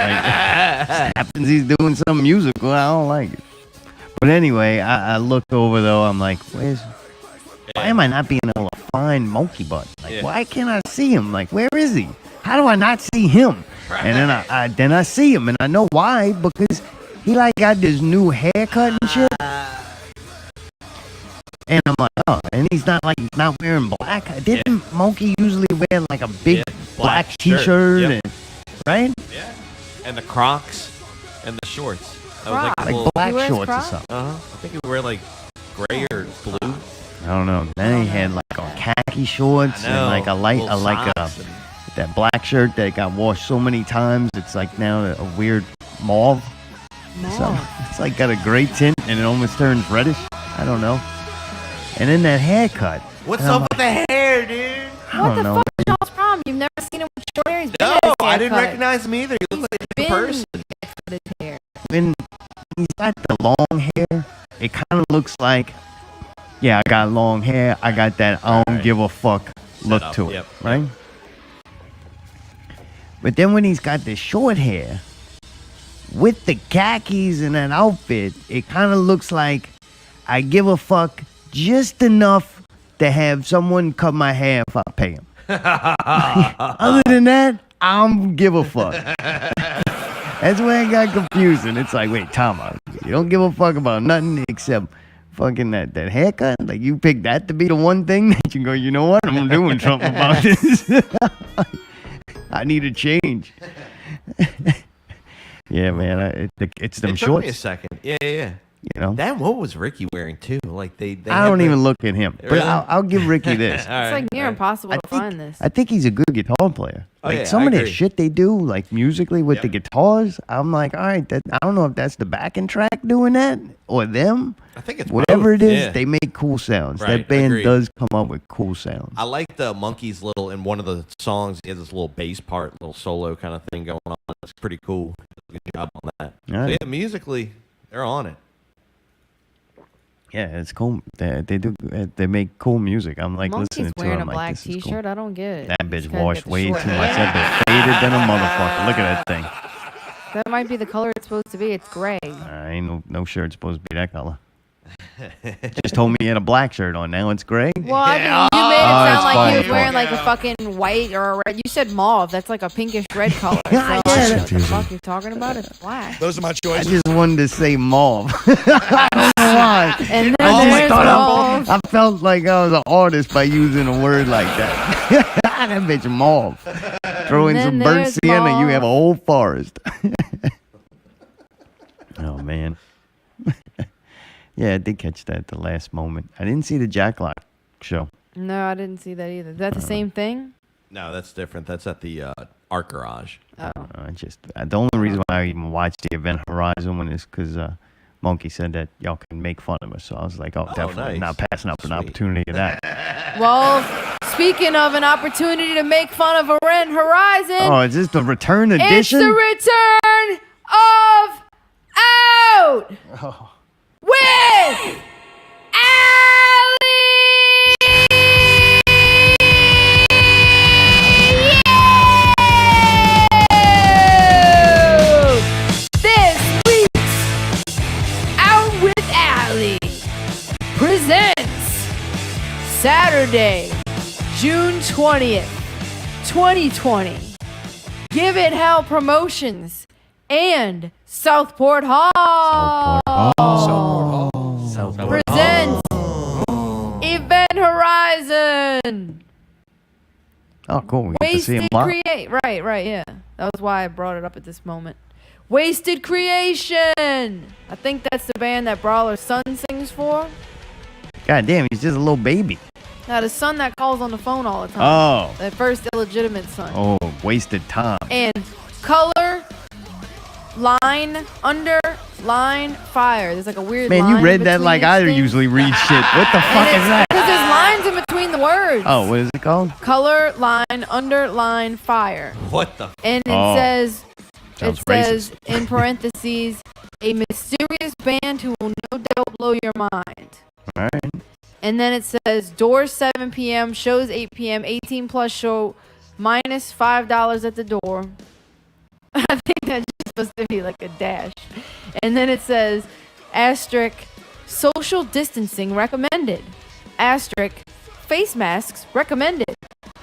Just happens he's doing some musical. I don't like it. But anyway, I looked over though. I'm like, why am I not being able to find Monkey Butt? Like, why can't I see him? Like, where is he? How do I not see him? And then I see him, and I know why, because he like got this new haircut and shit. And I'm like, oh, and he's not wearing black. Didn't Monkey usually wear like a big black t-shirt, and, right? Yeah. And the Crocs and the shorts. That was like black shorts or something. I think he would wear like gray or blue. I don't know. Then he had like khaki shorts and like that black shirt that got washed so many times. It's like now a weird mauve. So it's like got a gray tint and it almost turns reddish. I don't know. And then that haircut. What's up with the hair, dude? What the fuck is y'all's problem? You've never seen him with short hair? No, I didn't recognize him either. He looks like a person. Hair. When he's got the long hair, it kind of looks like, I got long hair. I got that I don't give a fuck look to it, right? But then when he's got the short hair, with the khakis and that outfit, it kind of looks like I give a fuck just enough to have someone cut my hair if I pay him. Other than that, I don't give a fuck. That's where it got confusing. It's like, wait, Tom, you don't give a fuck about nothing except fucking that haircut? Like, you picked that to be the one thing that you go, you know what? I'm doing something about this. I need a change. Yeah, man. It's them shorts. Took me a second. Yeah. You know? Then what was Ricky wearing too? Like they I don't even look at him. But I'll give Ricky this. It's like near impossible to find this. I think he's a good guitar player. Some of that shit they do, like musically with the guitars, I'm like, all right, I don't know if that's the backing track doing that or them. I think it's whatever both. it is, they make cool sounds. Right, that band does come up with cool sounds. I like the Monkeys in one of the songs, he has this little bass part, little solo kind of thing going on. It's pretty cool. Good job on that. Right. So musically, they're on it. Yeah, it's cool. They make cool music. I'm like listening to it. Wearing I'm a like, black this is t-shirt. cool. I don't get it. That bitch washed way too much. That bitch faded than a motherfucker. Look at that thing. That might be the color it's supposed to be. It's gray. Ain't no shirt supposed to be that color. Just told me he had a black shirt on. Now it's gray. Well, I mean, you made it sound like he was wearing like a fucking white or a red. You said mauve. That's like a pinkish red color. So I don't know what the fuck you're talking about. It's black. Those are my choices. I just wanted to say mauve. I don't know why. And then there's mauve. I felt like I was an artist by using a word like that. That bitch mauve. Throw in some burnt sienna, you have a whole forest. Oh, man. Yeah, I did catch that at the last moment. I didn't see the Jacklock show. No, I didn't see that either. Is that the same thing? No, that's different. That's at the Art Garage. Oh. The only reason why I even watched the Event Horizon one is because Monkey said that y'all can make fun of us. So I was like, definitely not passing up an opportunity of that. Well, speaking of an opportunity to make fun of Event Horizon. Oh, is this the return edition? It's the return of Out! Oh. With Allie! This week's Out with Allie presents Saturday, June 20th, 2020. Give It Hell Promotions and Southport Hall. Southport presents Event Horizon. Oh, cool. We get to see him live. Right, yeah. That was why I brought it up at this moment. Wasted Creation. I think that's the band that Brawler's son sings for. God damn, he's just a little baby. Now, the son that calls on the phone all the time. Oh. The first illegitimate son. Oh, wasted time. And color, line, underline, fire. There's like a weird line. Man, you read that like I usually read shit. What the fuck is that? Because there's lines in between the words. Oh, what is it called? Color, line, underline, fire. What the? And it says, racist. in parentheses, a mysterious band who will no doubt blow your mind. All right. And then it says, doors 7 p.m., shows 8 p.m., 18 plus show, minus $5 at the door. I think that's just supposed to be like a dash. And then it says, asterisk, social distancing recommended. Asterisk, face masks recommended.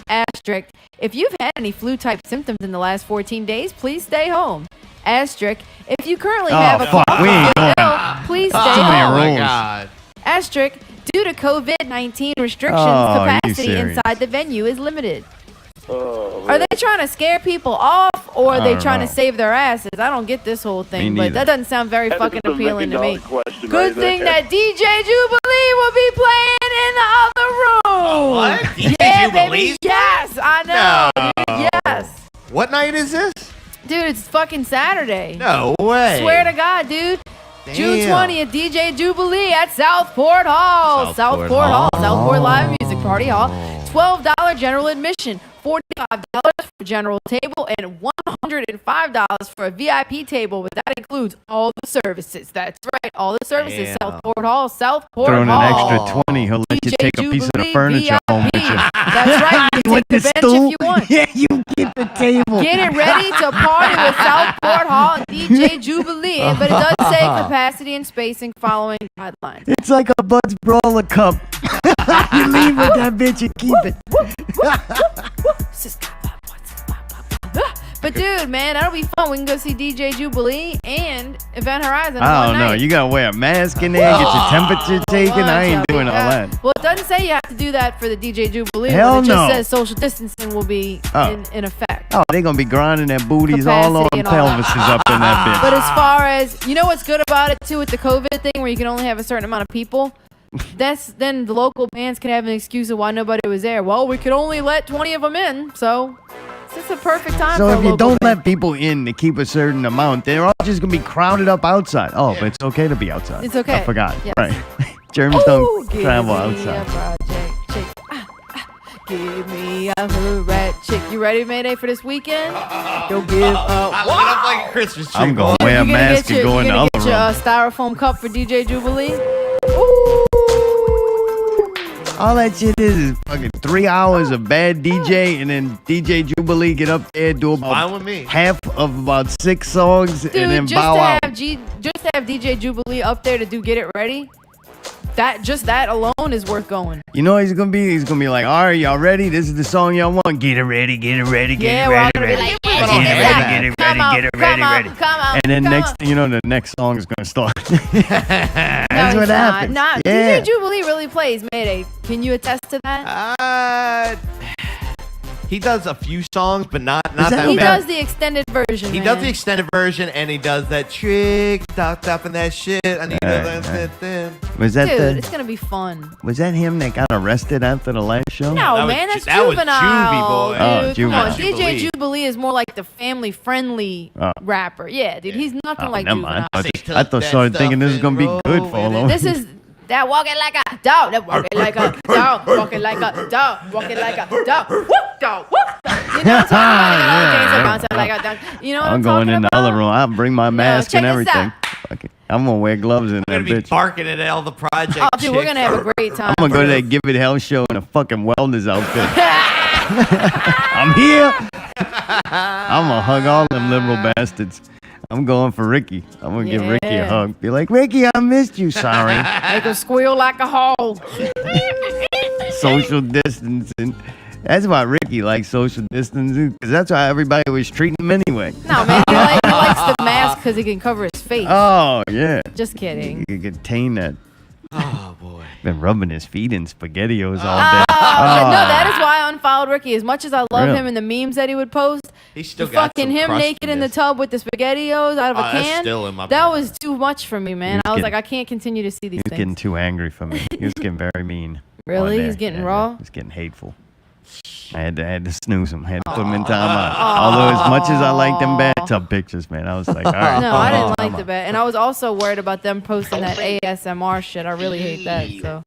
Asterisk, if you've had any flu-type symptoms in the last 14 days, please stay home. Asterisk, if you currently have a fuck, cough we ain't or going. ill, please stay Too many home. Oh my rules. God. Asterisk, due to COVID-19 restrictions, Oh, you capacity serious? inside the venue is limited. Are they trying to scare people off, or are they don't trying know. to save their asses? I don't get this whole thing, Me but neither. that doesn't sound very That fucking is a appealing to me. million-dollar question Good right thing there. that DJ Jubilee will be playing in the other room. What? DJ Yeah, Jubilee's baby. Yes, I know. No. Dude, yes. What night is this? Dude, it's fucking Saturday. No way. Swear to God, dude. June Damn. 20th, DJ Jubilee at Southport Hall. Southport Southport Hall. Hall. Southport Live Music Party Hall. $12 general admission. $45 for general table and $105 for a VIP table, but that includes all the services. That's right, all the services. Damn. Southport Hall, Southport Throw in an Hall. extra 20. He'll let you DJ take a piece of the Jubilee furniture home with you. That's right, you can With take the bench if you want. Yeah, you get the table. Get it ready to party with Southport Hall and DJ Jubilee, but it does say capacity and spacing following guidelines. It's like a Bud's Brawler cup. You leave with that bitch and keep it. But dude, man, that'll be fun. We can go see DJ Jubilee and Event Horizon. I one don't know. night. You gotta wear a mask in there, get your temperature taken. I ain't doing all that. Well, it doesn't say you have to do that for the DJ Jubilee. Hell It just no. says social distancing will be in effect. Oh, they gonna be grinding their booties all on Capacity and all that. pelvises up in that bitch. But as far as, you know what's good about it too with the COVID thing where you can only have a certain amount of people? Then the local bands can have an excuse of why nobody was there. Well, we could only let 20 of them in, so it's just a perfect time So for a if you local don't band. let people in to keep a certain amount, they're all just gonna be crowded up outside. Oh, but it's okay to be outside. It's okay. I forgot. Yes. Right. Germs Ooh, don't give travel me outside. a project chick. Give me a hood rat chick. You ready, Mayday, for this weekend? Don't give up. I lit up like a Christmas tree. I'm gonna boy. wear a You gonna mask get and go in the other get your room. styrofoam cup for DJ Jubilee? Ooh. All that shit is fucking 3 hours of bad DJ, and then DJ Jubilee get up there, do Fine about with me. half of about 6 songs, Dude, and then just bow to out. have just to have DJ Jubilee up there to do Get It Ready, that alone is worth going. You know what he's gonna be? He's gonna be like, all right, y'all ready? This is the song y'all want. Get it ready, get it ready, get Yeah, it we're all ready, gonna be ready. like, Get it "Get it ready, ready, get it come ready, on, get it come ready, on, ready. come on, And then come next on." thing you know, the next song is gonna start. No, That's he's what not. happens. Nah, Yeah. DJ Jubilee really plays Mayday. Can you attest to that? He does a few songs, but not that that He many. does the extended version. He man. does the extended version, and he does that trick, stop and that shit. I need that. Was that Dude, it's gonna be fun. was that him that got arrested after the last show? No, That was man, that's that was Juvenile. Juvie, boy. Oh, Dude, come Juvenile. on. DJ Jubilee. Jubilee is more like the family-friendly Oh. rapper. Yeah, dude, he's nothing Oh, like never Juvenile. mind. Say I thought that started thinking this was stuff gonna be and good roll for all with of it. This is that walking like a dog. That walking like a dog. Walking like a dog. Walking like a dog. Whoop dog. Whoop dog. You know what I'm talking about? Okay, so bouncing like a dog. You know what I'm I'm going talking in the about? other room. I'll bring my mask check and this everything. Okay. I'm gonna wear gloves in I'm that gonna be bitch. barking at all the project. Oh, dude, we're gonna have a great time. I'm gonna go to that Give It Hell show in a fucking wellness outfit. I'm here. I'm gonna hug all them liberal bastards. I'm going for Ricky. I'm gonna give Ricky a Yeah. hug. Be like, Ricky, I missed you. Sorry. Make him squeal like a hog. Social distancing. That's why Ricky likes social distancing, because that's how everybody was treating him anyway. No, man, he likes the mask because he can cover his face. Oh, yeah. Just kidding. You can contain that. Oh boy. Been rubbing his feet in SpaghettiOs all day. No, that is why I unfollowed Ricky. As much as I love Really? him and the memes that he would post, He's still the got fucking some him naked in the crustiness. tub with the SpaghettiOs out of a Oh, that's can. still in my That brain. was too much for me, man. He was I was getting- like, I can't continue to see these He was getting things. too angry for me. He was getting very mean. Really? on He's there. getting Yeah, raw? He was getting hateful. I had to snooze him. Had to put him in timeout. Although as much as I like them bathtub pictures, man, I was like, all right. No, I didn't timeout. like the bet. And I was also worried about them posting that ASMR shit. I really hate that. So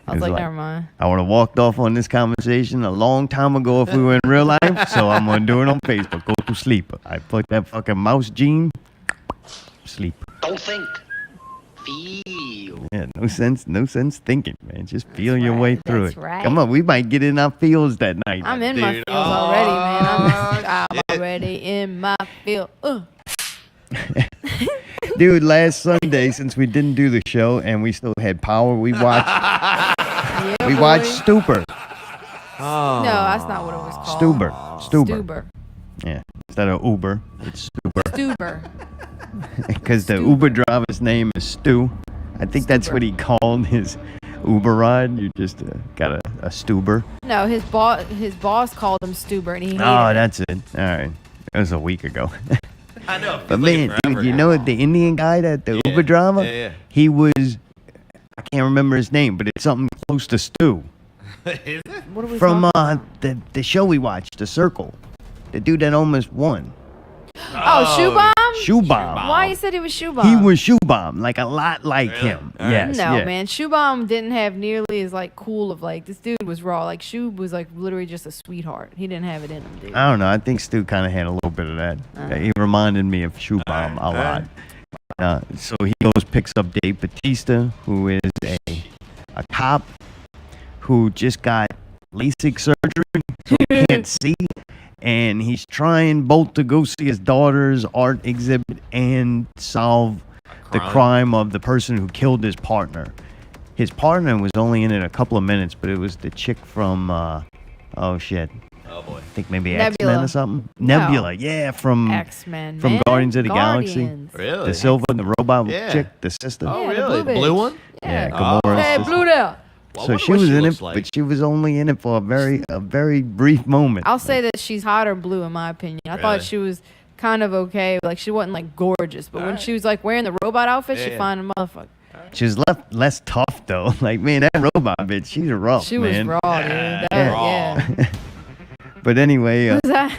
I was It's like, like- never mind. I would have walked off on this conversation a long time ago if we were in real life. So I'm gonna do it on Facebook. Go to sleep. I put that fucking mouse gene. Sleep. Don't think. feel. Yeah, no sense thinking, man. Just feel your right, way through that's it. right. Come on, we might get in our feels that night. I'm in my Dude, feels already, man. I'm shit. already in my feel. Dude, last Sunday, since we didn't do the show and we still had power, we watched Yeah, we boy. watched Stuber. No, that's not what it was called. Stuber. Yeah, instead of Uber, it's Stuber. because the Uber driver's name is Stu. I think that's what he called his Uber ride. You just got a Stuber. No, his boss called him Stuber, and he hated Oh, it. that's it. All right, that was a week ago. I know. But man, dude, you know the Indian guy, the Uber driver? Yeah. He was, I can't remember his name, but it's something close to Stu. Is it? What are we From talking the show we watched, The Circle. The dude that almost won. Oh, Shoe Bomb? Shoe Bomb. Why you said he was Shoe Bomb? He was Shoe Bomb, like a lot like Really? him. All right. Yes. No, yeah. man. Shoe Bomb didn't have nearly as like cool of like this dude was raw. Like Shoe was like literally just a sweetheart. He didn't have it in him, dude. I don't know. I think Stu kind of had a little bit of that. He reminded me of Shoe Bomb a lot. So he goes picks up Dave Bautista, who is a cop who just got LASIK surgery, so he can't see, and he's trying both to go see his daughter's art exhibit and solve the crime of the person who killed his partner. His partner was only in it a couple of minutes, but it was the chick from oh shit. Oh boy. I think maybe Nebula. X-Men or something. No. Nebula, yeah, from X-Men. from man. Guardians of the Galaxy. Guardians. Really? the silver, the robot Yeah. chick, the sister. Oh, Yeah, the really? blue The blue bitch. one? Yeah, Yeah. Gamora's Hey, sister. blue there. Well, I So wonder she what was in it, looks like. but she was only in it for a very brief moment. I'll say that she's hot or blue in my opinion. I thought Really? she was kind of okay. Like she wasn't like gorgeous, but when Alright. she was like wearing the robot outfit, she Yeah. fine a motherfucker. She was less tough though. Like man, that robot bitch, she's rough, She was man. raw, dude. That, Yeah. yeah. But anyway, What's that?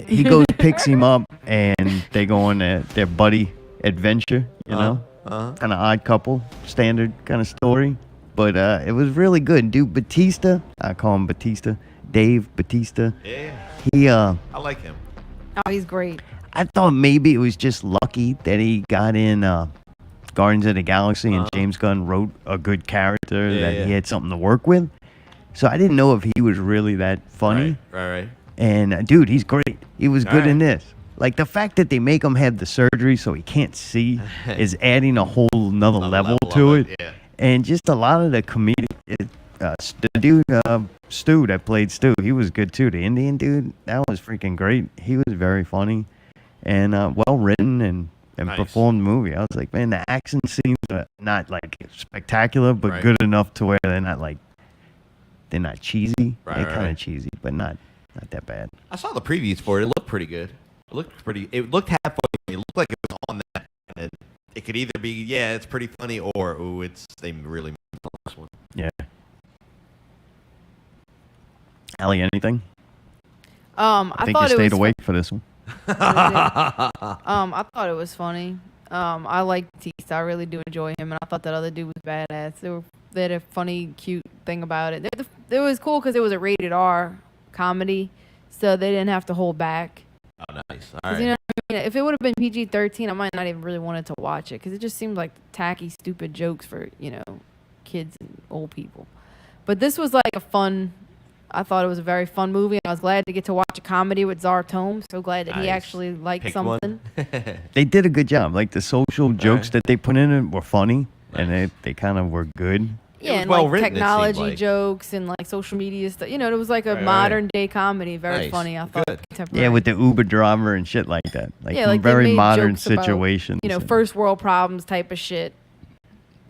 he goes, picks him up, and they go on their buddy adventure. You know, kind of odd couple, standard kind of story. But it was really good. Dude, Batista, I call him Batista, Dave Batista. Yeah. He, I like him. Oh, he's great. I thought maybe it was just lucky that he got in Guardians of the Galaxy and James Gunn wrote a good character that he had something to work with. So I didn't know if he was really that funny. Right. And dude, he's great. He was good in Alright. this. Like the fact that they make him have the surgery so he can't see is adding a whole nother level to of it. Yeah. And just a lot of the comedic, the dude Stu that played Stu, he was good too. The Indian dude, that was freaking great. He was very funny and well written and Nice. performed movie. I was like, man, the action scenes are not like spectacular, but Right. good enough to where they're not cheesy. Right, they're right, kind of right. cheesy, but not that bad. I saw the previews for it. It looked pretty good. It looked half funny. It looked like it was on that. And it could either be, yeah, it's pretty funny, or, ooh, they really made this one. Yeah. Allie, anything? I think thought you it stayed was awake for this one. I thought it was funny. I like Batista. I really do enjoy him, and I thought that other dude was badass. They had a funny, cute thing about it. It was cool because it was a rated R comedy, so they didn't have to hold back. Oh, nice. All 'Cause, right. you know what I mean? If it would have been PG-13, I might not even really wanted to watch it because it just seemed like tacky, stupid jokes for kids and old people. But this was like a fun. I thought it was a very fun movie, and I was glad to get to watch a comedy with Czar Tome. So glad that he Nice. actually liked Pick something. one. They did a good job. Like the social jokes Alright. that they put in it were funny, and Nice. they kind of were good. Yeah, was and well like written, it seemed technology like. jokes and like social media stuff. It was like a Right. modern day comedy, very Nice. funny. I thought. Good. Contemporary. Yeah, with the Uber driver and shit like that. Like, Yeah, like they very made modern jokes about, situations. and- first world problems type of shit.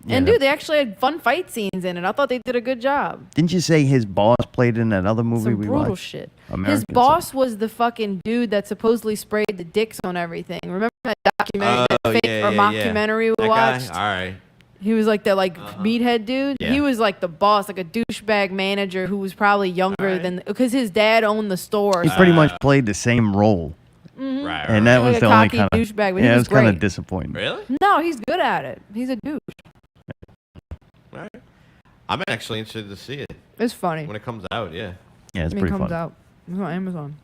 Yeah, And dude, they actually had fun fight scenes in it. I thought they did a good job. Didn't you say his boss played in that other movie Some we brutal watched? shit. American His boss was the fucking dude that supposedly sprayed the dicks on everything. Remember that documentary, that fake or mockumentary we That watched? guy? All right. He was like that meathead dude. Yeah. He was like the boss, like a douchebag manager who was probably younger Alright. than because his dad owned the store. He pretty much played the same role, Right. and that Like was a the only cocky kind of douchebag, but he yeah, it was was kind of great. disappointing. Really? No, he's good at it. He's a douche. All right. I'm actually interested to see it It's funny. when it comes out. Yeah. Yeah, it's When it pretty comes fun. out. It's on Amazon.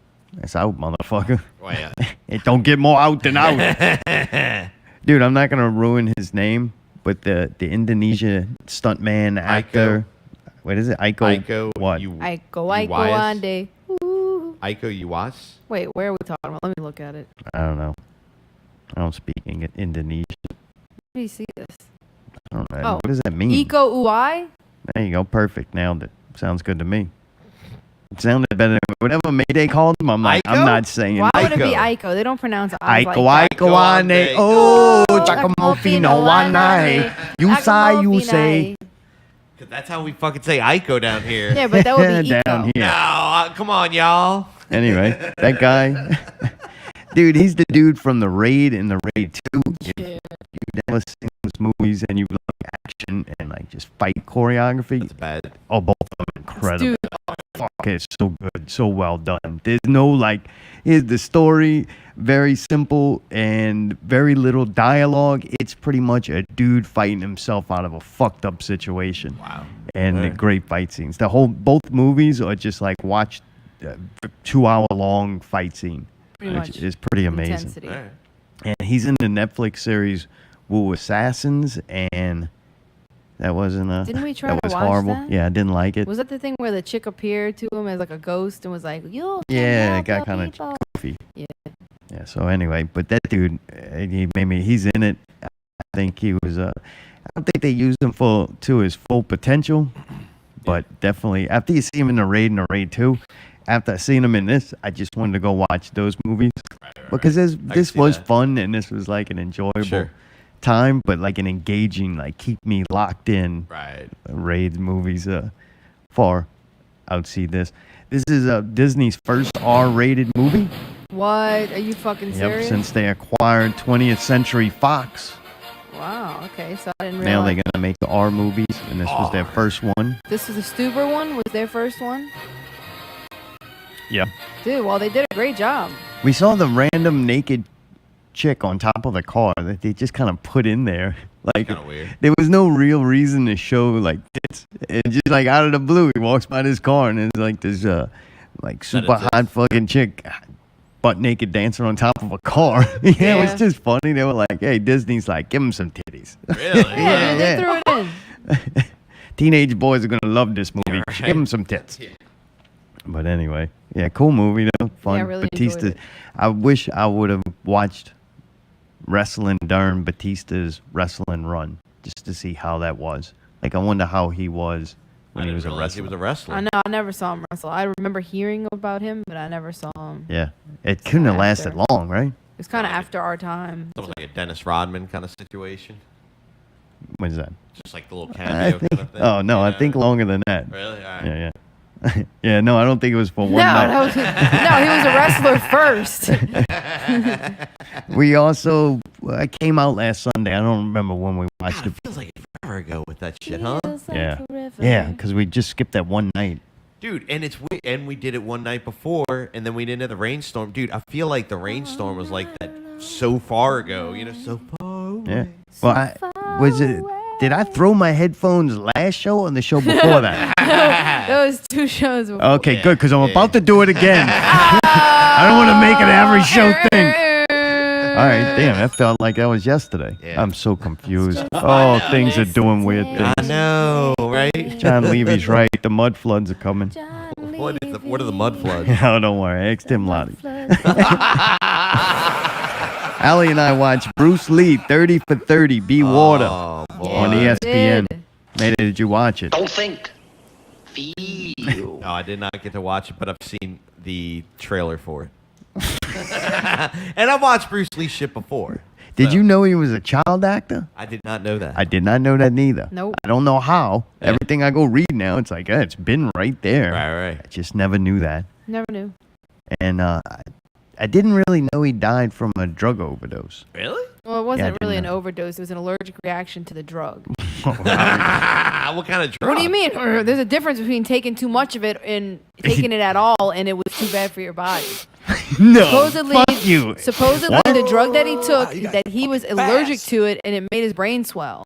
It's out, motherfucker. Well, yeah. It don't get more out than out. Dude, I'm not gonna ruin his name, but the Indonesia stuntman actor. What is it? Aiko. What? Aiko Ande. Ooh. Aiko Uwas? Wait, where are we talking about? Let me look at it. I don't know. I don't speak Indonesian. Where do you see this? I don't know. Oh. What does that mean? Iko Uai? There you go. Perfect. Nailed it. Sounds good to me. It sounded better than whatever Mayday called him. I'm like, I'm Aiko? not saying Why would it be Aiko. Aiko? They don't pronounce I's Aiko, like that. Aiko, Ane. Oh, Chakamofino, Wanai. You say. Because that's how we fucking say Aiko down here. Yeah, but that would be Iko. Down here. No, come on, y'all. Anyway, that guy. Dude, he's the dude from The Raid and The Raid 2. Yeah. If you've never seen those movies and you like action and like just fight choreography. That's bad. Oh, both of them incredible. Dude. Fuck, it's so good, so well done. There's no like, here's the story, very simple and very little dialogue. It's pretty much a dude fighting himself out of a fucked up situation. Wow. And the Alright. great fight scenes. Both movies are just like watch 2 hour long fight scene. Pretty Which much. is pretty amazing. Intensity. All right. And he's in the Netflix series Wu Assassins, and that wasn't a. Didn't we try that to was watch horrible. that? Yeah, I didn't like it. Was that the thing where the chick appeared to him as like a ghost and was like, "You can Yeah, it help got the kind of people." goofy. Yeah. Yeah. So anyway, but that dude, he's in it. I think he was. I don't think they used him to his full potential, but definitely after you see him in The Raid and The Raid 2, after I seen him in this, I just wanted to go watch those movies because this see was that. fun and this was like an enjoyable Sure. time, but like an engaging, like keep me locked in. Right. Raid movies far outsee this. This is Disney's first R-rated movie. What? Are you fucking serious? Since they acquired 20th Century Fox. Wow. Okay, so I didn't Now realize. they're gonna make the R movies, and this was their first one. This was the Stuber one. Was their first one? Yeah. Dude, well, they did a great job. We saw the random naked chick on top of the car that they just kind of put in there. Like, Kind of weird. there was no real reason to show like tits. And just like out of the blue, he walks by this car and there's like this like super tits. hot fucking chick butt naked dancing on top of a car. Yeah, it was Yeah. just funny. They were like, hey, Disney's like, give him some titties. Really? Yeah, dude, they yeah. threw it in. Teenage boys are gonna love this movie. right. Give him some tits. Yeah. But anyway, yeah, cool movie though. Fun. Yeah, I really enjoyed Batista. it. I wish I would have watched wrestling during Batista's wrestling run just to see how that was. Like, I wonder how he was when I he didn't was a realize he wrestler. was a wrestler. I know. I never saw him wrestle. I remember hearing about him, but I never saw him. Yeah, it couldn't have lasted After. long, right? It was kind of after our time. Almost like a Dennis Rodman kind of situation. What is that? Just like the little I cameo think, kind of thing. oh no, I Yeah. think longer than that. Really? All right. Yeah, yeah, yeah. No, I don't think it was for one No, night. that was, no, he was a wrestler first. We also it came out last Sunday. I don't remember when we watched God, it. it feels like forever ago with that shit, huh? Yeah, yeah, because we just skipped that one night. Dude, and it's weird. And we did it one night before, and then we didn't have the rainstorm. Dude, I feel like the rainstorm was like that so far ago. You know, so far away. Yeah. Well, was it? Did I throw my headphones last show or the show before that? Those two shows. Before. Okay, Yeah, good, because I'm yeah. about to do it again. I don't want to make it an every show thing. All right, damn, that felt like that was yesterday. Yeah. I'm so confused. Oh, things are doing weird I things. know, right? John Levy's right. The mud floods are coming. What are the mud floods? Oh, don't worry. Ask Tim Lottie. Allie and I watched Bruce Lee 30 for 30, Be Water Oh, boy. on Yeah. ESPN. Did. Mayday, did you watch it? Don't think. Feel. No, I did not get to watch it, but I've seen the trailer for it. And I've watched Bruce Lee shit before. Did so you know he was a child actor? I did not know that. I did not know that neither. Nope. I don't know how. Yeah. Everything I go read now, it's like, it's been right there. Right. I just never knew that. Never knew. And I didn't really know he died from a drug overdose. Really? Well, it Yeah, wasn't I really an didn't know. overdose. It was an allergic reaction to the drug. What kind of drug? What do you mean? There's a difference between taking too much of it and taking it at all, and it was too bad for your body. No, Supposedly, fuck you. supposedly What? the drug that he took, that he was allergic to it, and it made his brain swell.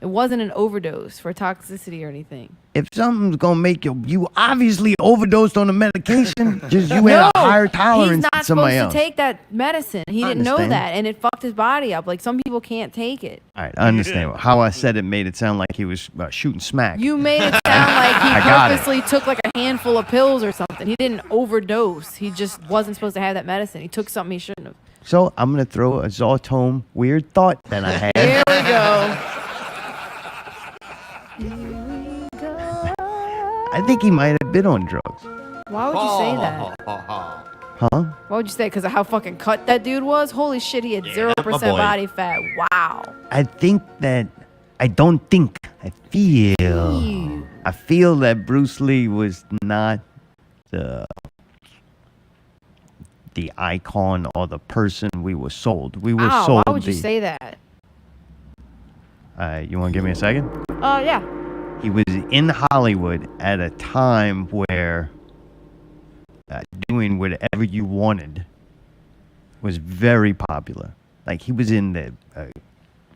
It wasn't an overdose for toxicity or anything. If something's gonna make you obviously overdosed on the medication, just you had a higher tolerance he's than not somebody supposed else. to take that medicine. He didn't know understand. that, and it fucked his body up. Like, some people can't take it. All right, I understand. How I said it made it sound like he was shooting smack. You made it sound like he I got it. purposely took like a handful of pills or something. He didn't overdose. He just wasn't supposed to have that medicine. He took something he shouldn't have. So I'm gonna throw a Zartome weird thought that I had. Here we go. I think he might have been on drugs. Why would you say that? Huh? Why would you say? Because of how fucking cut that dude was? Holy shit, he had 0% my boy. body fat. Wow. I think that I don't think. I feel. Ew. I feel that Bruce Lee was not the icon or the person we were sold. We were Ow, sold. why would you say that? You want to give me a second? Yeah. He was in Hollywood at a time where doing whatever you wanted was very popular. Like, he was in the, I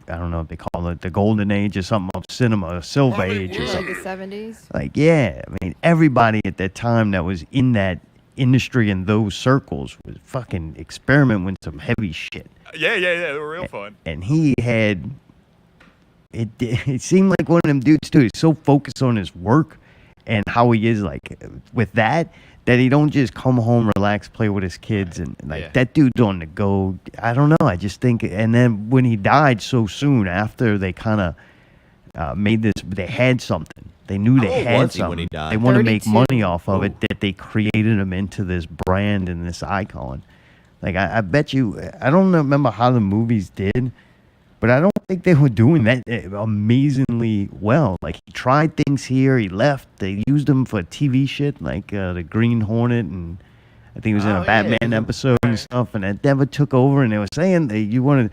don't know if they call it the golden age or something of cinema, or silver age or Like something. the 70s? Like, yeah, I mean, everybody at that time that was in that industry in those circles was fucking experimenting with some heavy shit. Yeah, they were real fun. And he had, it seemed like one of them dudes too. He's so focused on his work and how he is like with that he don't just come home, relax, play with his kids, and like that dude's on the go. I don't know. I just think, and then when he died so soon after, they kind of made this. They had something. They knew they old had was he when something. he died? They want to make 32. money off of it. That they created him into this brand and this icon. Like, I bet you, I don't remember how the movies did, but I don't think they were doing that amazingly well. Like, he tried things here, he left. They used him for TV shit, like the Green Hornet, and I think he was in a Batman episode and stuff, and it never took over. And they were saying that you wanted,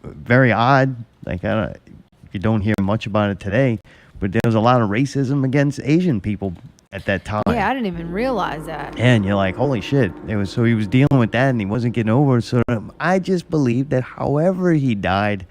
very odd, like, you don't hear much about it today, but there was a lot of racism against Asian people at that time. Yeah, I didn't even realize that. And you're like, holy shit. So he was dealing with that and he wasn't getting over it. So I just believe that however he died,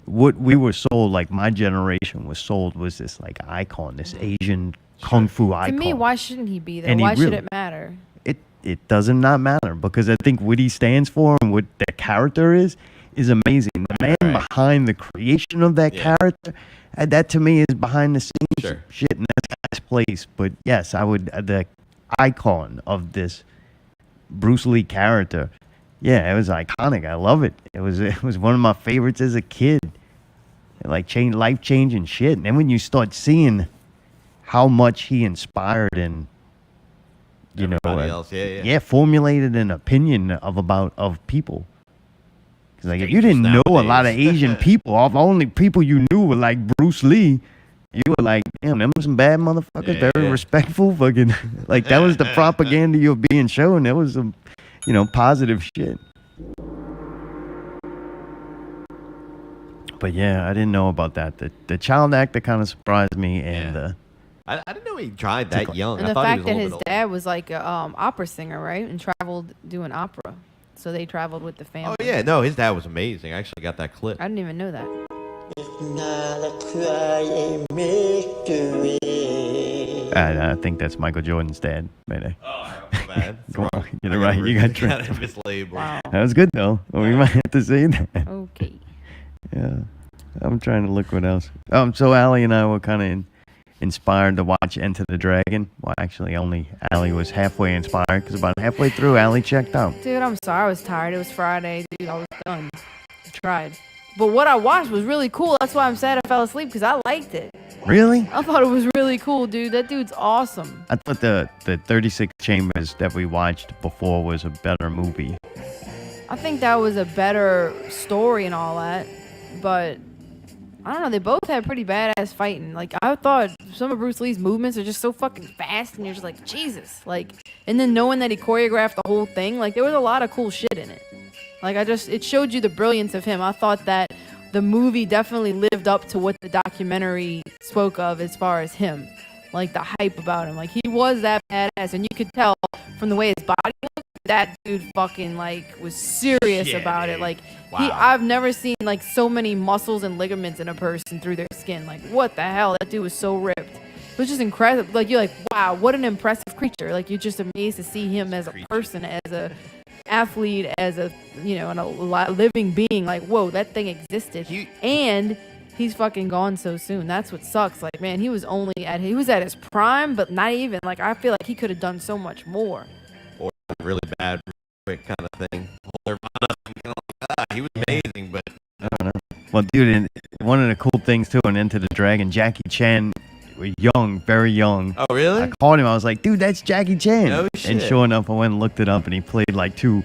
what we were sold, like my generation was sold, was this like icon, this Asian kung fu To icon. me, why shouldn't he be there? And he Why should really- it matter? It doesn't not matter, because I think what he stands for and what the character is amazing. The man behind the creation of that character, that to me is behind the scenes shit, and that's his place. But yes, I would, the icon of this Bruce Lee character, yeah, it was iconic. I love it. It was one of my favorites as a kid. Like, life changing shit. And then when you start seeing how much he inspired and Everybody else, formulated an opinion of people. Because like, if you didn't know a nowadays. lot of Asian people, all the only people you knew were like Bruce Lee, you were like, damn, them some bad motherfuckers, very respectful, fucking, like, that was the propaganda you were being shown. That was some, positive shit. But yeah, I didn't know about that. The child actor kind of surprised me, and I didn't know he died that young. And I the thought he fact was a that little his bit dad was like a opera singer, right? And traveled doing opera. So they traveled with the family. Oh yeah, no, his dad was amazing. I actually got that clip. I didn't even know that. I think that's Michael Jordan's dad. Maybe. Oh, bad. Go on, you're right. You got tricked. mislabeled. Wow. That was good though. We might have to say that. Okay. Yeah. I'm trying to look what else. So Allie and I were kind of inspired to watch Enter the Dragon. Well, actually, only Allie was halfway inspired, because about halfway through, Allie checked out. Dude, I'm sorry. I was tired. It was Friday. Dude, I was done. I tried. But what I watched was really cool. That's why I'm sad I fell asleep, because I liked it. Really? I thought it was really cool, dude. That dude's awesome. I thought the 36 Chambers that we watched before was a better movie. I think that was a better story and all that. But I don't know. They both had pretty badass fighting. Like, I thought some of Bruce Lee's movements are just so fucking fast, and you're just like, Jesus. Like, and then knowing that he choreographed the whole thing, like, there was a lot of cool shit in it. Like, it showed you the brilliance of him. I thought that the movie definitely lived up to what the documentary spoke of as far as him. Like, the hype about him. Like, he was that badass, and you could tell from the way his body looked that dude fucking like was serious Yeah, about it. dude. Like Wow. I've never seen like so many muscles and ligaments in a person through their skin. Like what the hell? That dude was so ripped. It was just incredible. Like you're like, wow, what an impressive creature. Like you're just amazed to see him as a person, as a athlete, as a and a living being. Like whoa, that thing existed. And he's fucking gone so soon. That's what sucks. Like man, he was at his prime, but not even. Like I feel like he could have done so much more. Or really bad, quick kind of thing. He was amazing, but I don't know. Well, dude, and one of the cool things too, in Enter the Dragon, Jackie Chan, young, very young. oh really? I called him. I was like, dude, that's Jackie Chan. No And shit. sure enough, I went and looked it up, and he played like two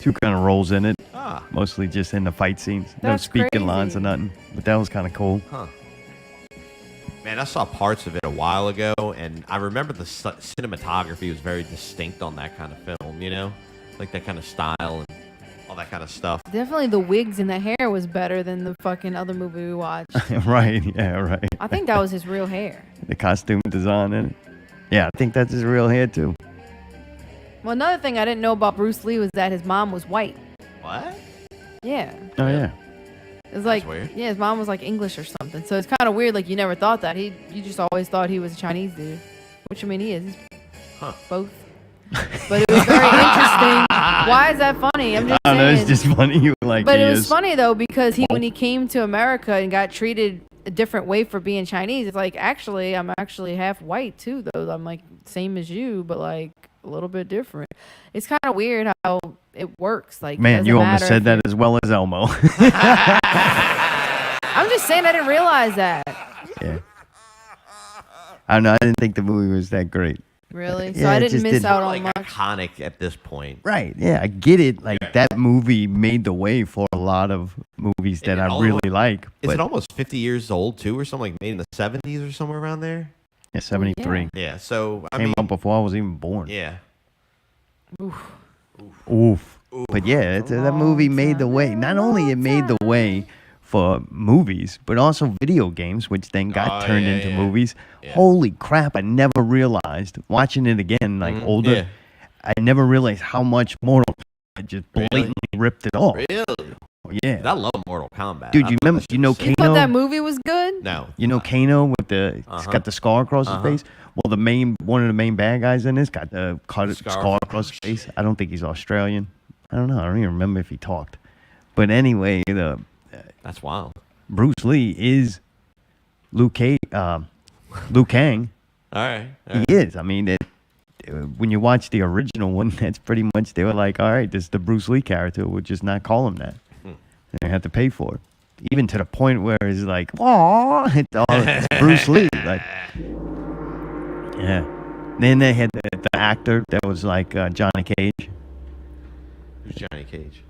kind of roles in it. Ah, Mostly just in the fight scenes. No That's speaking lines crazy. or nothing. But that was kind of cool. huh. Man, I saw parts of it a while ago, and I remember the cinematography was very distinct on that kind of film. You know, like that kind of style and all that kind of stuff. Definitely the wigs and the hair was better than the fucking other movie we watched. Right, yeah, right. I think that was his real hair. The costume design in it. Yeah, I think that's his real hair too. Well, another thing I didn't know about Bruce Lee was that his mom was white. What? Yeah. Oh, yeah. It was like, weird. yeah, his mom was like English or something. So it's kind of weird. Like you never thought that. You just always thought he was a Chinese dude. Which I mean, he is. He's Huh. both. But it was very interesting. Why is that funny? I'm just I don't know, saying. it's just funny. You like But he it was is. funny though because when he came to America and got treated a different way for being Chinese, it's like actually I'm actually half white too though. I'm like same as you, but like a little bit different. It's kind of weird how it works. Like it Man, doesn't you almost matter said if that as well as Elmo. I'm just saying I didn't realize that. Yeah. I don't know. I didn't think the movie was that great. Really? So Yeah, I it didn't just miss didn't- out Like on much. iconic at this point. Right. Yeah, I get it. Like that movie made the way for a lot of movies that And I all- really like. Is But it almost 50 years old too, or something like made in the 70s or somewhere around there? yeah, 73. Yeah. So I Came mean, up before I was even born. yeah. Oof. But yeah, that movie made the way. Not only it made the way for movies, but also video games, which then got Oh, turned yeah, into yeah. movies. Yeah. Holy crap! I never realized watching it again, like older. Yeah. I never realized how much Mortal Kombat just Really? blatantly ripped it off. Really? Yeah, I love Mortal Kombat. dude, I you thought remember? that You shit know was You thought that Kano? movie was good? No. You know Kano with he's got the scar across his face. Well, one of the main bad guys in this got the scar across his face. I don't think he's Australian. I don't know. I don't even remember if he talked. But anyway, That's wild. Bruce Lee is Liu Kang. All right. He is. I mean, when you watch the original one, that's pretty much they were like, all right, this is the Bruce Lee character. We'll just not call him that. They have to pay for it. Even to the point where it's like, oh, it's Bruce Lee. Like, yeah. Then they had the actor that was like Johnny Cage, Who's Johnny Cage?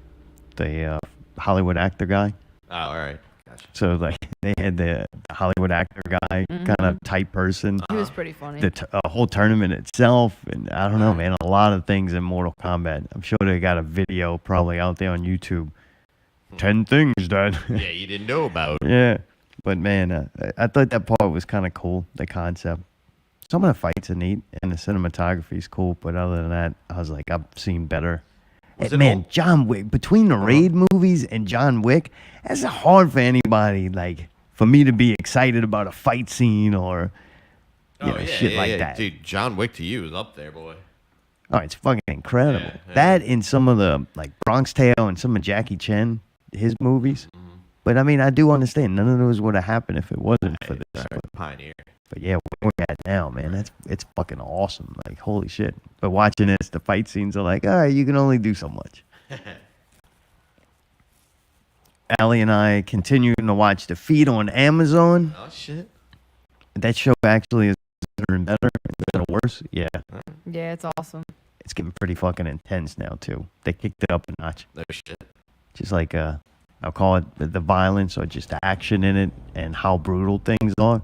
the Hollywood actor guy. Oh, all right. Gotcha. So like they had the Hollywood actor guy, kind of type person. He was pretty funny. The whole tournament itself, and I don't know, man, a lot of things in Mortal Kombat. I'm sure they got a video probably out there on YouTube. 10 things that. Yeah, you didn't know about. Yeah, but man, I thought that part was kind of cool, the concept. Some of the fights are neat, and the cinematography is cool, but other than that, I was like, I've seen better. Was And it man, old? John Wick, between the Raid movies and John Wick, that's hard for anybody, like, for me to be excited about a fight scene or shit like that. Dude, John Wick to you is up there, boy. Oh, it's fucking incredible. Yeah. That in some of the, like, Bronx Tale and some of Jackie Chan, his movies. But, I mean, I do understand. None of those would have happened if it wasn't for this. Sorry, Pioneer. But, yeah, where we're at now, man, it's fucking awesome. Like, holy shit. But watching this, the fight scenes are like, all right, you can only do so much. Allie and I continuing to watch The Feed on Amazon. Oh, shit. That show actually is better and better instead of worse. Yeah. Yeah, it's awesome. It's getting pretty fucking intense now, too. They kicked it up a notch. No shit. Just like, I'll call it the violence or just the action in it and how brutal things are.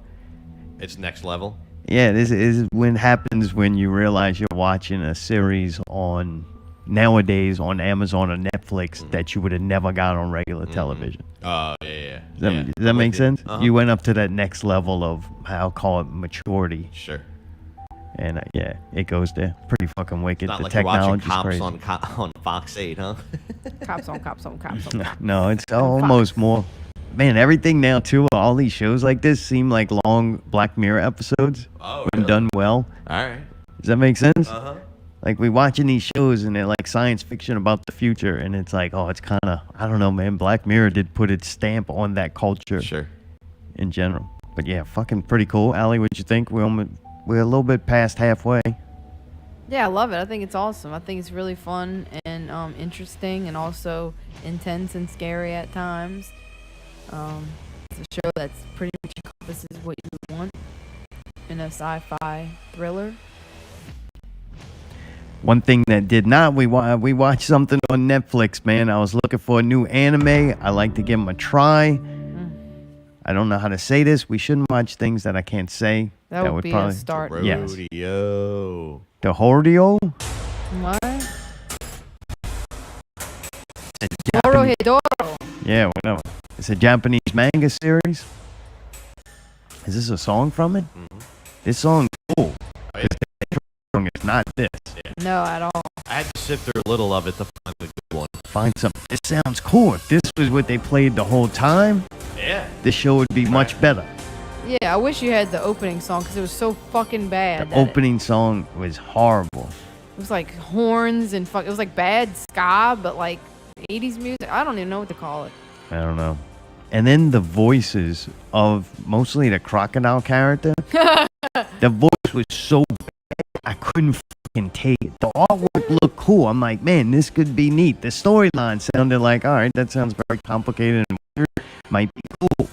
It's next level. Yeah, this is when it happens when you realize you're watching a series on nowadays on Amazon or Netflix that you would have never got on regular television. Oh, yeah. Does that make sense? Uh-huh. You went up to that next level of, I'll call it maturity. Sure. And yeah, it goes there. Pretty fucking wicked. Not The like you're watching technology's Cops crazy. on Fox 8, huh? Cops on cops on cops on cops. No, it's almost more. Man, everything now too. All these shows like this seem like long Black Mirror episodes Oh, when really? done well. All right. Does that make sense? Uh-huh. Like we watching these shows and they're like science fiction about the future, and it's like, oh, it's kind of, I don't know, man. Black Mirror did put its stamp on that culture Sure. in general. But yeah, fucking pretty cool. Allie, what'd you think? We're a little bit past halfway. Yeah, I love it. I think it's awesome. I think it's really fun and interesting and also intense and scary at times. It's a show that's pretty much encompasses what you want in a sci-fi thriller. One thing that did not, we watched something on Netflix, man. I was looking for a new anime. I like to give them a try. I don't know how to say this. We shouldn't watch things that I can't say. That would be a start. Yes. Rodeo. The Hordio? What? Dorohedoro. Yeah, whatever. It's a Japanese manga series. Is this a song from it? Mhm. This song's cool. Oh, yeah. The song is not this. No, at all. I had to sift through a little of it to find the good one. Find something. This sounds cool. If this was what they played the whole time, Yeah. this show would be much better. Yeah, I wish you had the opening song because it was so fucking bad. The that opening song was horrible. It was like horns and fuck. It was like bad ska, but like 80s music. I don't even know what to call it. I don't know. And then the voices of mostly the crocodile character. The voice was so bad, I couldn't fucking take it. The artwork looked cool. I'm like, man, this could be neat. The storyline sounded like, all right, that sounds very complicated and weird. Might be cool.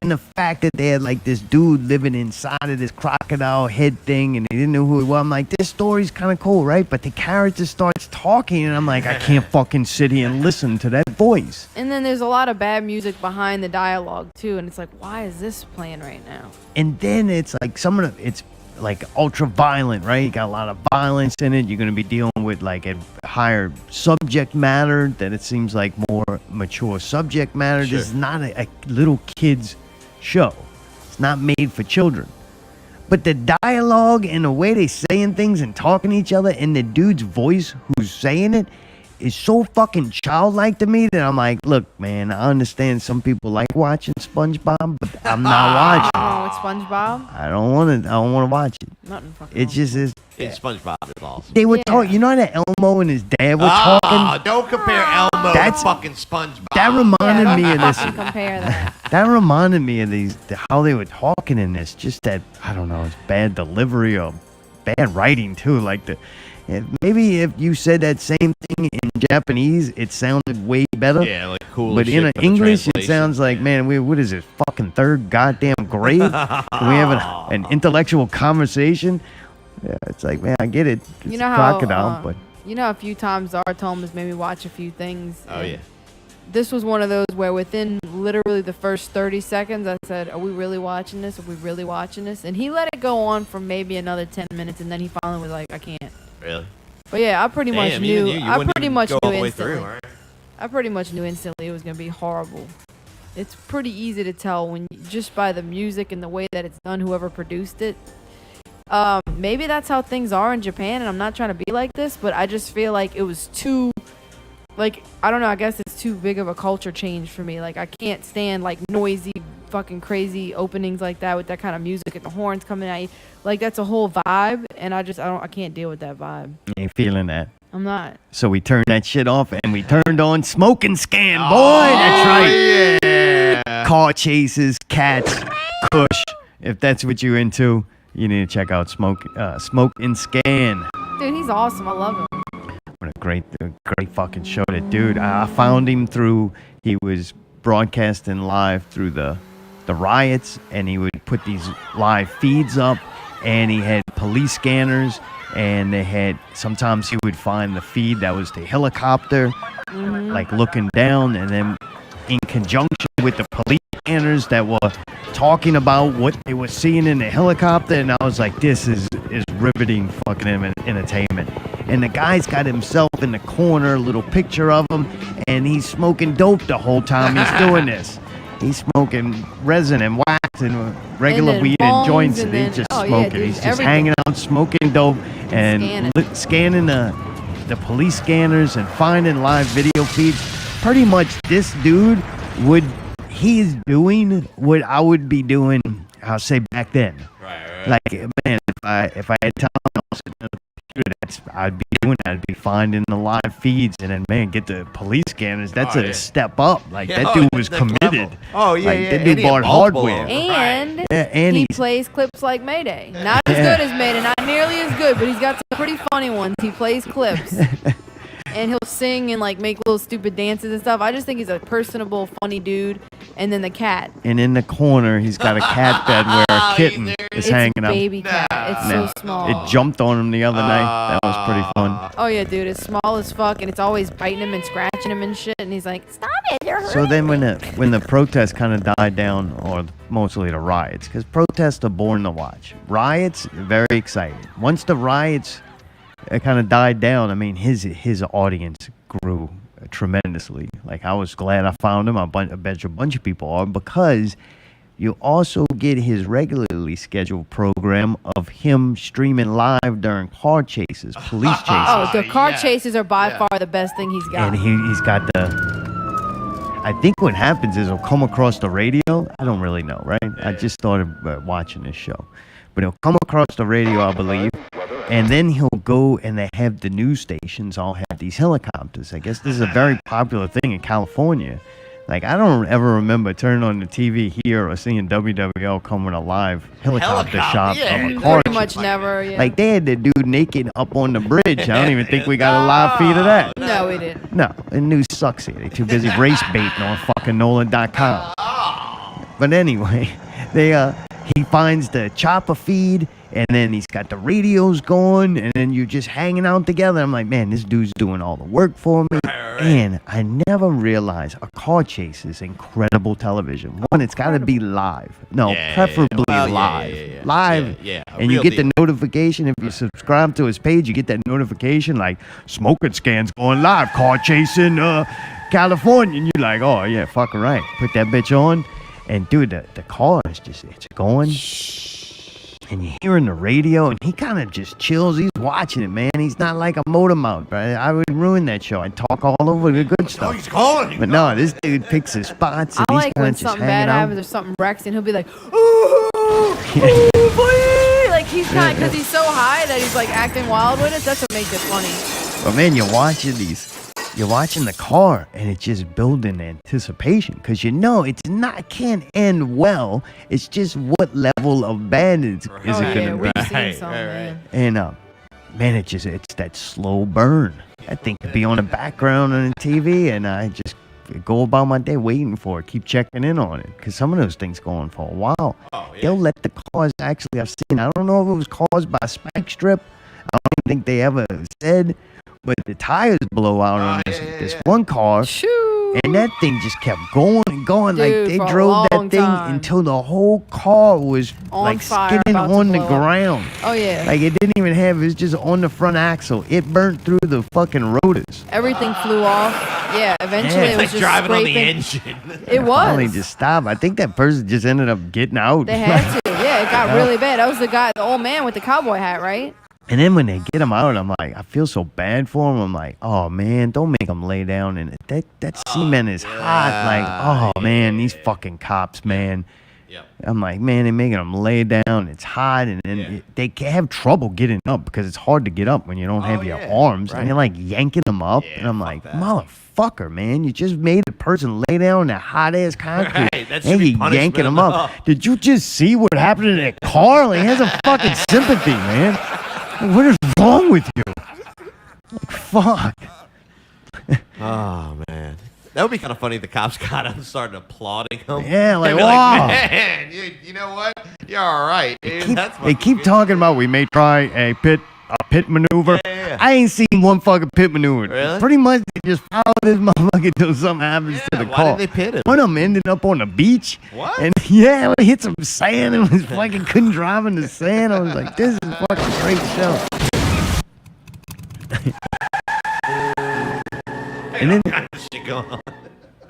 And the fact that they had like this dude living inside of this crocodile head thing and they didn't know who he was. I'm like, this story's kind of cool, right? But the character starts talking and I'm like, I can't fucking sit here and listen to that voice. And then there's a lot of bad music behind the dialogue too, and it's like, why is this playing right now? And then it's like it's like ultra violent, right? You got a lot of violence in it. You're going to be dealing with like a higher subject matter that it seems like more mature subject matter. Sure. This is not a little kid's show. It's not made for children. But the dialogue and the way they saying things and talking to each other and the dude's voice who's saying it is so fucking childlike to me that I'm like, look, man, I understand some people like watching SpongeBob, but I'm not watching. Oh, it's SpongeBob. I don't want to watch it. Nothing fucking. It wrong. just is. Yeah, SpongeBob is awesome. They were Yeah. talking. You know that Elmo and his dad were talking. Don't compare Elmo That's- to fucking SpongeBob. That reminded me of this. Fucking compare that. That reminded me of how they were talking in this. Just that, I don't know, it's bad delivery or bad writing too. Like maybe if you said that same thing in Japanese, it sounded way better. Yeah, like cool. But as in shit for the English, it translation. sounds like, man, what is it, fucking third goddamn grade? Can we have an intellectual conversation? Yeah, it's like, man, I get it. It's You know a how crocodile, but you know a few times Tom has made me watch a few things. Oh, and yeah. This was one of those where within literally the first 30 seconds, I said, "Are we really watching this? Are we really watching this?" And he let it go on for maybe another 10 minutes, and then he finally was like, "I can't." Really? But yeah, I pretty much Damn, knew. even you I wouldn't pretty even much go knew all the way instantly. through, all right? I pretty much knew instantly it was gonna be horrible. It's pretty easy to tell when just by the music and the way that it's done. Whoever produced it. Maybe that's how things are in Japan, and I'm not trying to be like this, but I just feel like it was too. Like, I don't know, I guess it's too big of a culture change for me. Like, I can't stand, like, noisy, fucking crazy openings like that with that kind of music and the horns coming at you. Like, that's a whole vibe, and I can't deal with that vibe. ain't feeling that. I'm not. So we turned that shit off and we turned on Smoke and Scan. Boy, that's right. Yeah. Car chases, cats, kush. If that's what you're into, you need to check out Smoke and Scan. Dude, he's awesome. I love him. What a great fucking show. That dude, I found him he was broadcasting live through the riots, and he would put these live feeds up, and he had police scanners, and sometimes he would find the feed that was the helicopter, like looking down, and then in conjunction with the police scanners that were talking about what they were seeing in the helicopter, and I was like, this is riveting fucking entertainment. And the guy's got himself in the corner, a little picture of him, and he's smoking dope the whole time he's doing this. He's smoking resin and wax and regular then weed and bongs joints, and and he's then- just oh, yeah, smoking. dude, He's just everything. hanging out, smoking dope, and Scanning. scanning the police scanners and finding live video feeds. Pretty much, this dude he is doing what I would be doing. I'll say back then. Right. Like, man, if I had time, I'd be doing that. I'd be finding the live feeds and then, man, get the police scanners. That's a step up. Like, Yeah, that dude oh, was next level. committed. Oh, yeah, Like, yeah. that and dude he had bought multiple hardware. of them. And Yeah, and he he's plays clips like Mayday. Not as Yeah. good as Mayday, not nearly as good, but he's got some pretty funny ones. He plays clips. And he'll sing and like make little stupid dances and stuff. I just think he's a personable, funny dude. And then the cat. and in the corner, he's got a cat bed where a kitten is It's hanging a out. baby cat. It's Man, so small. It jumped on him the other night. That was pretty fun. Oh yeah, dude, it's small as fuck, and it's always biting him and scratching him and shit. And he's like, "Stop it, you're hurting." So then, when the protests kind of died down, or mostly the riots, because protests are boring to watch. Riots, very exciting. Once the riots kind of died down, I mean, his audience grew tremendously. Like, I was glad I found him. I bet you a bunch of people are, because you also get his regularly scheduled program of him streaming live during car chases, police chases. Oh, the car yeah. chases are by far the best thing he's got. And he's got I think what happens is he'll come across the radio. I don't really know, right? I just started watching this show. But he'll come across the radio, I believe. And then he'll go and they have the news stations all have these helicopters. I guess this is a very popular thing in California. Like, I don't ever remember turning on the TV here or seeing WWL come with a live helicopter shot yeah. of a car Pretty much chase. never. Yeah. Like, they had the dude naked up on the bridge. I don't even think we got a live feed of that. no, we didn't. No, the news sucks here. They're too busy race baiting on fucking Nolan.com. But anyway, he finds the chopper feed, and then he's got the radios going, and then you're just hanging out together. I'm like, man, this dude's doing all the work for me. And I never realized a car chase is incredible television. One, it's got to be live. No, Yeah, preferably well, yeah, live. yeah. Live. Yeah, a And you real get the deal. notification. If you subscribe to his page, you get that notification like, smoking scans going live, car chasing California. And you're like, oh, yeah, fucking right. Put that bitch on. And dude, the car is just, it's going. And you're hearing the radio, and he kind of just chills. He's watching it, man. He's not like a motor mouth, right? I would ruin that show. I'd talk all over the good stuff. he's calling. But no, this dude picks his spots, and I he's like kind when of just something hanging bad out. happens or something wrecks, and he'll be like, "Ooh, ooh, boy!" Like he's kind because he's so high that he's like acting wild with it. That's what makes it funny. But man, you're watching the car, and it's just building anticipation, because you know can't end well. It's just what level of bad is Oh it yeah, gonna we've be? seen some, man. And man, it's that slow burn. That thing could be on the background on the TV, and I just go about my day waiting for it, keep checking in on it, because some of those things go on for a while. Oh, yeah. They'll let the cars actually. I've seen. I don't know if it was caused by a spike strip. I don't think they ever said. But the tires blow out on this one car, Shoo! and that thing just kept going and going. Dude, like, they for a drove that long thing time. until the whole car was On like fire, skidding about to on the blow up. ground. Oh yeah. Like, it didn't even have, it was just on the front axle. It burnt through the fucking rotors. Everything flew off. Yeah, eventually Yeah. it was It's like just driving on the scraping. engine. It Finally was. just stopped. I think that person just ended up getting out. They had to. Yeah, it got really bad. That was the old man with the cowboy hat, right? And then when they get him out, I'm like, I feel so bad for him. I'm like, oh man, don't make him lay down. And that cement is hot. Like, oh man, these fucking cops, man. Yep. I'm like, man, they're making them lay down. It's hot, and then they can have trouble getting up, because it's hard to get up when you don't have your arms. And you're like yanking them up, and I'm like, motherfucker, man, you just made a person lay down in that hot ass concrete, Right, that should and be you yanking punishment them up. enough. Did you just see what happened to that car? Like, he has a fucking sympathy, man. Like, what is wrong with you? Like, fuck. Oh man, that would be kind of funny. If the cops got him and started applauding him. Yeah, like, They'd be wow. man, you know what? You're all right. Dude. That's They fucking keep good." talking about we may try a pit maneuver. Yeah. I ain't seen one fucking pit maneuver. Really? Pretty much they just follow this motherfucker until something happens to the why car. did they pit him? One of them ended up on the beach. What? And yeah, we hit some sand and was fucking couldn't drive in the sand. I was like, this is a fucking great show. And then Shit going on.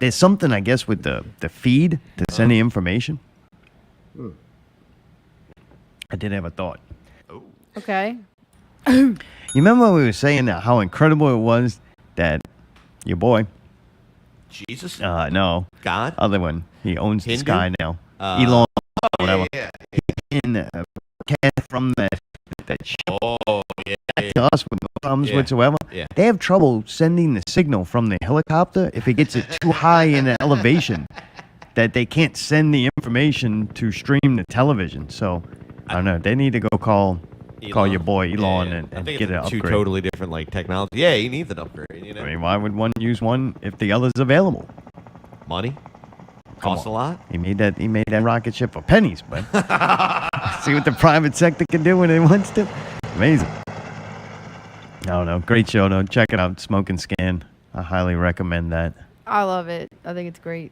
There's something, I guess, with the feed to send the information. I did have a thought. Okay. You remember when we were saying that how incredible it was that your boy, Jesus? no, God? other one, he owns the Hindu? sky now. Elon, whatever. Yeah. In from that show Oh, yeah. to us with no problems Yeah. whatsoever. Yeah. They have trouble sending the signal from the helicopter if it gets it too high in an elevation that they can't send the information to stream the television. So I don't know. They need to go call Elon. your boy Elon Yeah. and I think get an it's two upgrade. totally different like technology. Yeah, he needs an upgrade. You know, I mean, why would one use one if the other's available? money Come costs a on. lot. He made that rocket ship for pennies, but see what the private sector can do when it wants to. Amazing. I don't know. Great show though. Check it out. Smoke and Scan. I highly recommend that. I love it. I think it's great.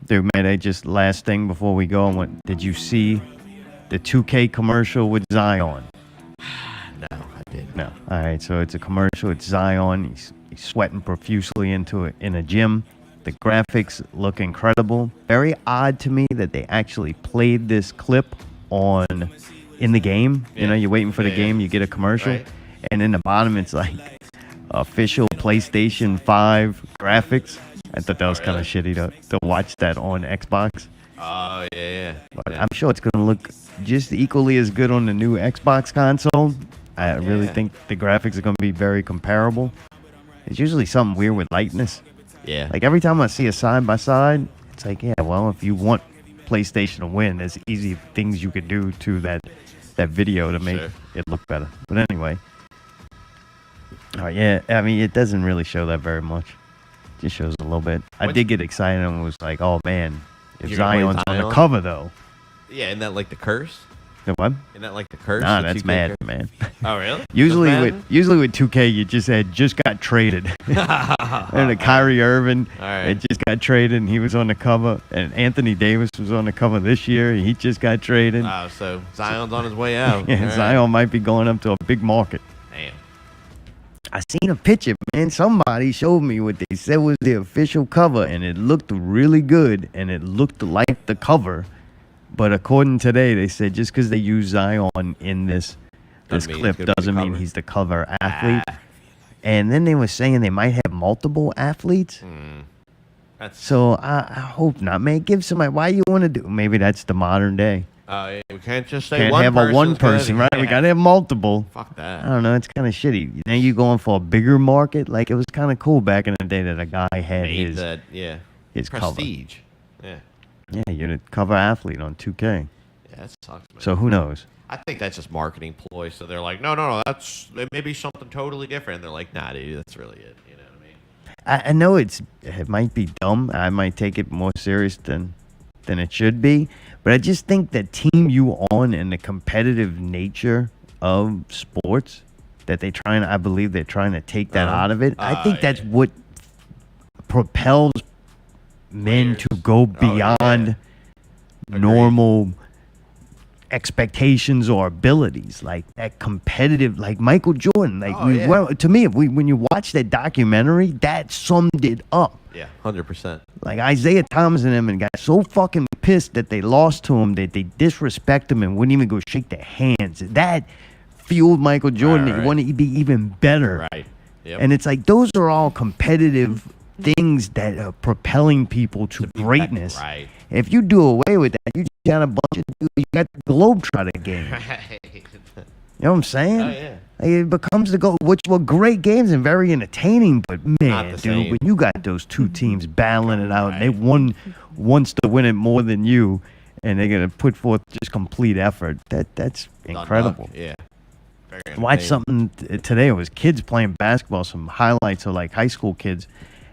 Dude, man, just last thing before we go, did you see the 2K commercial with Zion? No, I didn't. No. All right, so it's a commercial. It's Zion. He's sweating profusely in a gym. The graphics look incredible. Very odd to me that they actually played this clip in the game. Yeah. You know, you're waiting for the Yeah, game, yeah. you get a commercial, Right. and in the bottom it's like official PlayStation 5 graphics. I thought that was kind really? of shitty to watch that on Xbox. Oh, yeah. But I'm sure it's going to look just equally as good on the new Xbox console. I really Yeah. think the graphics are going to be very comparable. It's usually something weird with lightness. Yeah. Like every time I see a side by side, it's like, yeah, well, if you want PlayStation to win, there's easy things you could do to that video to make Sure. it look better. But anyway, yeah, I mean, it doesn't really show that very much. It just shows a little bit. I When- did get excited and was like, oh man, if You're gonna play Zion's on the Zion? cover though, Yeah, isn't that like the curse? the what? Isn't that like the curse? Nah, the that's 2K mad, curse? man. Oh, really? Usually That's with 2K, you just got traded. And the Kyrie Irving, All right. it just got traded, and he was on the cover. And Anthony Davis was on the cover this year. He just got traded. Oh, so Zion's on his way out. Yeah, All right. Zion might be going up to a big market. Damn. I seen a picture, man. Somebody showed me what they said was the official cover, and it looked really good, and it looked like the cover. But according to today, they said just because they use Zion in this Doesn't mean clip he's gonna be the doesn't mean cover. he's the cover athlete. Ah. And then they were saying they might have multiple athletes. That's So I hope not, man. Give somebody. Why you want to do? Maybe that's the modern day. yeah, we can't just say Can't one have a one person's good. person, right? We Yeah. gotta have multiple. Fuck I that. don't know. It's kind of shitty. Now you going for a bigger market. Like it was kind of cool back in the day that a guy had Made his that, yeah. his cover. Prestige. Yeah. Yeah, you're the cover athlete on 2K. Yeah, that sucks, man. So who knows? I think that's just marketing ploy. So they're like, no, that's maybe something totally different. And they're like, nah, dude, that's really it. You know what I mean? I know it might be dumb. I might take it more serious than it should be. But I just think that Team You On and the competitive nature of sports that I believe they're trying to take that out of it. I think that's yeah. what propels men Players. to go Oh, yeah. beyond normal expectations or abilities, like that competitive, like Michael Jordan. Like Oh, yeah. well, to me, when you watch that documentary, that summed it up. Yeah, 100%. Like Isaiah Thomas and them, and got so fucking pissed that they lost to him that they disrespect him and wouldn't even go shake their hands. That fueled Michael Jordan. Right, He right. wanted to be even better. Right. Yep. And it's like those are all competitive things that are propelling people to be greatness. better, right. If you do away with that, you just got a bunch of dudes. You got the Globetrotter game. You know what I'm saying? Oh, yeah. Like, it becomes which were great games and very entertaining, but man, the dude, same. when you got those two teams battling it out, and they wants to win it more than you, and they're gonna put forth just complete effort. That's incredible. Duck, yeah. Very Watch entertaining. something today. It was kids playing basketball. Some highlights of like high school kids.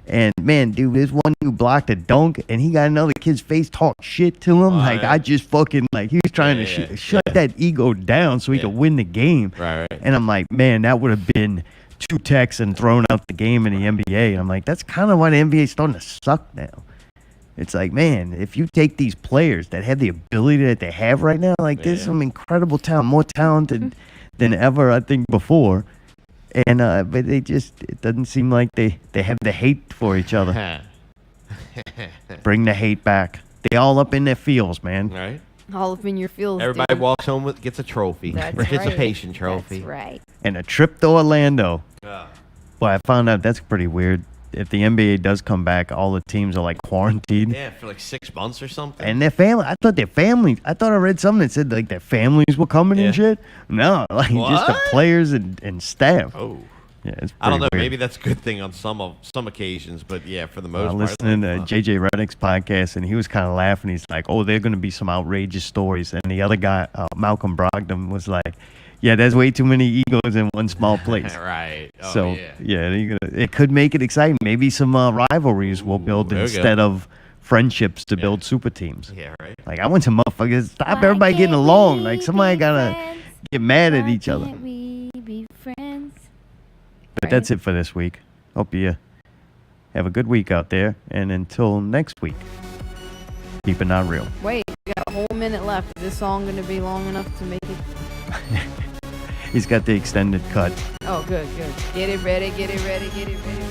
And man, dude, this one dude blocked a dunk, and he got another kid's face talk shit to him. Like yeah. I just fucking like he was trying to Yeah, shut yeah. that ego down so he Yeah. could win the game. Right. And I'm like, man, that would have been 2 techs and thrown out the game in the NBA. And I'm like, that's kind of why the NBA is starting to suck now. It's like, man, if you take these players that have the ability that they have right now, like there's Yeah. some incredible talent, more talented than ever, I think, before. And but it doesn't seem like they have the hate for each other. Bring the hate back. They all up in their feels, man. Right? All up in your feels. Everybody dude. walks home with gets a trophy. That's Participation right. trophy. That's right. And a trip to Orlando. Yeah. Well, I found out that's pretty weird. If the NBA does come back, all the teams are like quarantined. Yeah, for like 6 months or something. And their family, I thought I read something that said like their families were coming Yeah. and shit. No, like just the What? players and staff. Oh. Yeah, it's I don't know. pretty weird. Maybe that's a good thing on some occasions, but yeah, for the most I part. was listening to JJ Redick's podcast, and he was kind of laughing. He's like, "Oh, there are going to be some outrageous stories." And the other guy, Malcolm Brogdon, was like, "Yeah, there's way too many egos in one small place." Right. Oh, So yeah. it could make it exciting. Maybe some rivalries will build there we go. instead of friendships to build super teams. Yeah, right. Like I want some motherfuckers stop Why everybody getting can't along. we Like somebody be gotta friends? get mad at Why each other. can't we be friends? But that's it for this week. Hope you have a good week out there. And until next week, keep it not real. Wait, we got a whole minute left. Is this song going to be long enough to make it? He's got the extended cut. Oh, good, good. Get it ready, get it ready, get it ready.